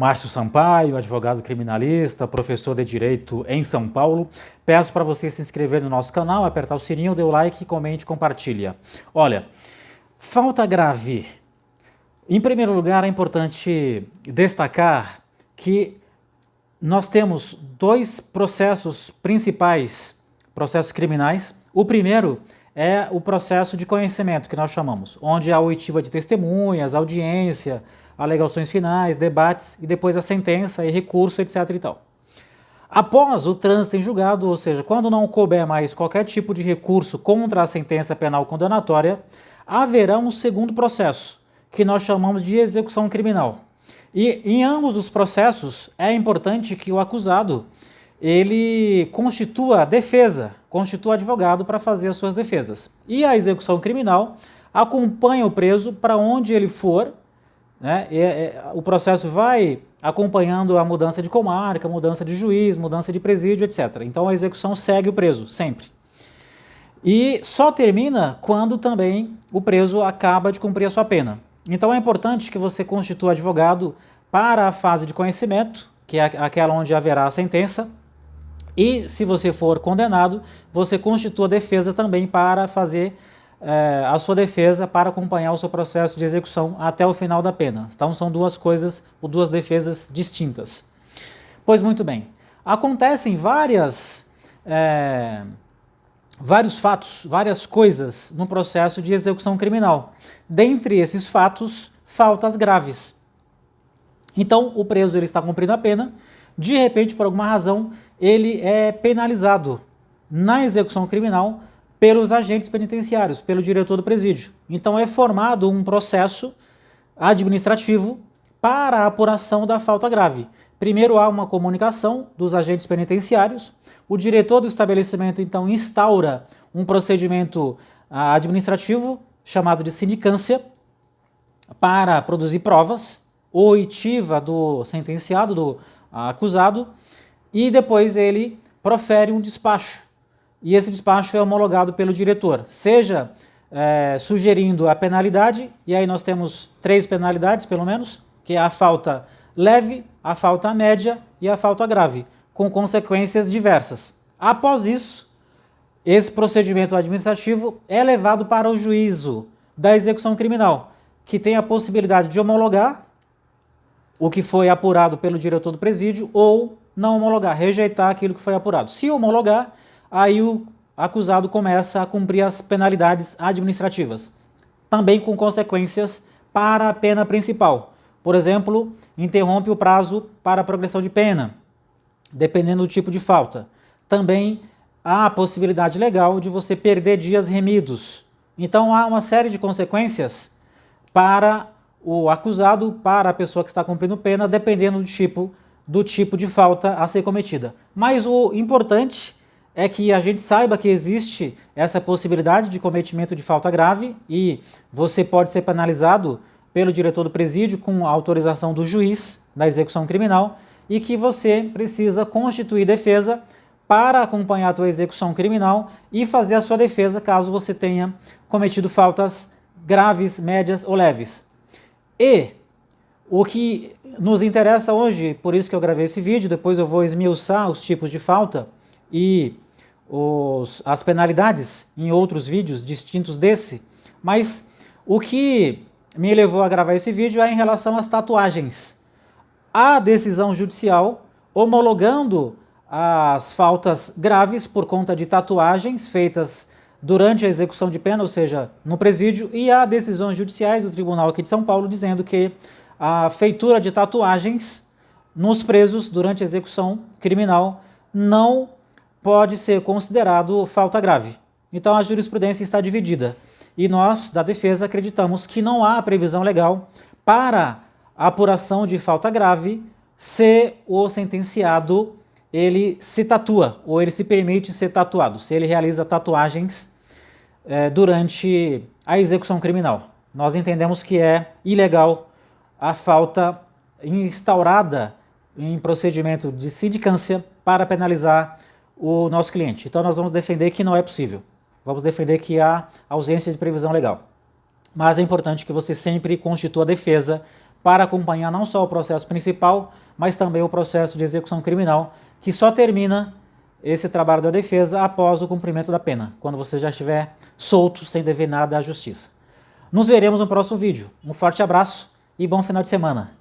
Márcio Sampaio, advogado criminalista, professor de Direito em São Paulo. Peço para você se inscrever no nosso canal, apertar o sininho, dê o like, comente, compartilha. Olha, falta grave. Em primeiro lugar, é importante destacar que nós temos dois processos principais, processos criminais. O primeiro é o processo de conhecimento, que nós chamamos, onde há oitiva de testemunhas, audiência, alegações finais, debates e depois a sentença e recurso, etc. e tal. Após o trânsito em julgado, ou seja, quando não couber mais qualquer tipo de recurso contra a sentença penal condenatória, haverá um segundo processo, que nós chamamos de execução criminal. E em ambos os processos é importante que o acusado ele constitua defesa, constitua advogado para fazer as suas defesas. E a execução criminal acompanha o preso para onde ele for, né? O processo vai acompanhando a mudança de comarca, mudança de juiz, mudança de presídio, etc. Então a execução segue o preso, sempre. E só termina quando também o preso acaba de cumprir a sua pena. Então é importante que você constitua advogado para a fase de conhecimento, que é aquela onde haverá a sentença, e se você for condenado, você constitua defesa também para fazer a sua defesa, para acompanhar o seu processo de execução até o final da pena. Então são duas coisas, ou duas defesas distintas. Pois muito bem, acontecem vários fatos, várias coisas no processo de execução criminal. Dentre esses fatos, faltas graves. Então o preso ele está cumprindo a pena, de repente, por alguma razão, ele é penalizado na execução criminal pelos agentes penitenciários, pelo diretor do presídio. Então é formado um processo administrativo para a apuração da falta grave. Primeiro há uma comunicação dos agentes penitenciários, o diretor do estabelecimento então instaura um procedimento administrativo chamado de sindicância para produzir provas, oitiva do sentenciado, do acusado, e depois ele profere um despacho. E esse despacho é homologado pelo diretor, seja sugerindo a penalidade, e aí nós temos 3 penalidades pelo menos, que é a falta leve, a falta média e a falta grave, com consequências diversas. Após isso, esse procedimento administrativo é levado para o juízo da execução criminal, que tem a possibilidade de homologar o que foi apurado pelo diretor do presídio ou não homologar, rejeitar aquilo que foi apurado. Se homologar, aí o acusado começa a cumprir as penalidades administrativas, também com consequências para a pena principal. Por exemplo, interrompe o prazo para a progressão de pena, dependendo do tipo de falta. Também há a possibilidade legal de você perder dias remidos. Então há uma série de consequências para o acusado, para a pessoa que está cumprindo pena, dependendo do tipo de falta a ser cometida. Mas o importante é que a gente saiba que existe essa possibilidade de cometimento de falta grave e você pode ser penalizado pelo diretor do presídio com a autorização do juiz da execução criminal e que você precisa constituir defesa para acompanhar a tua execução criminal e fazer a sua defesa caso você tenha cometido faltas graves, médias ou leves. E o que nos interessa hoje, por isso que eu gravei esse vídeo, depois eu vou esmiuçar os tipos de falta e as penalidades em outros vídeos distintos desse, mas o que me levou a gravar esse vídeo é em relação às tatuagens. A decisão judicial homologando as faltas graves por conta de tatuagens feitas durante a execução de pena, ou seja, no presídio, e há decisões judiciais do Tribunal aqui de São Paulo dizendo que a feitura de tatuagens nos presos durante a execução criminal não pode ser considerado falta grave. Então a jurisprudência está dividida. E nós, da defesa, acreditamos que não há previsão legal para a apuração de falta grave se o sentenciado ele se tatua ou ele se permite ser tatuado, se ele realiza tatuagens durante a execução criminal. Nós entendemos que é ilegal a falta instaurada em procedimento de sindicância para penalizar o nosso cliente. Então nós vamos defender que não é possível. Vamos defender que há ausência de previsão legal. Mas é importante que você sempre constitua a defesa para acompanhar não só o processo principal, mas também o processo de execução criminal, que só termina esse trabalho da defesa após o cumprimento da pena, quando você já estiver solto, sem dever nada à justiça. Nos veremos no próximo vídeo. Um forte abraço e bom final de semana.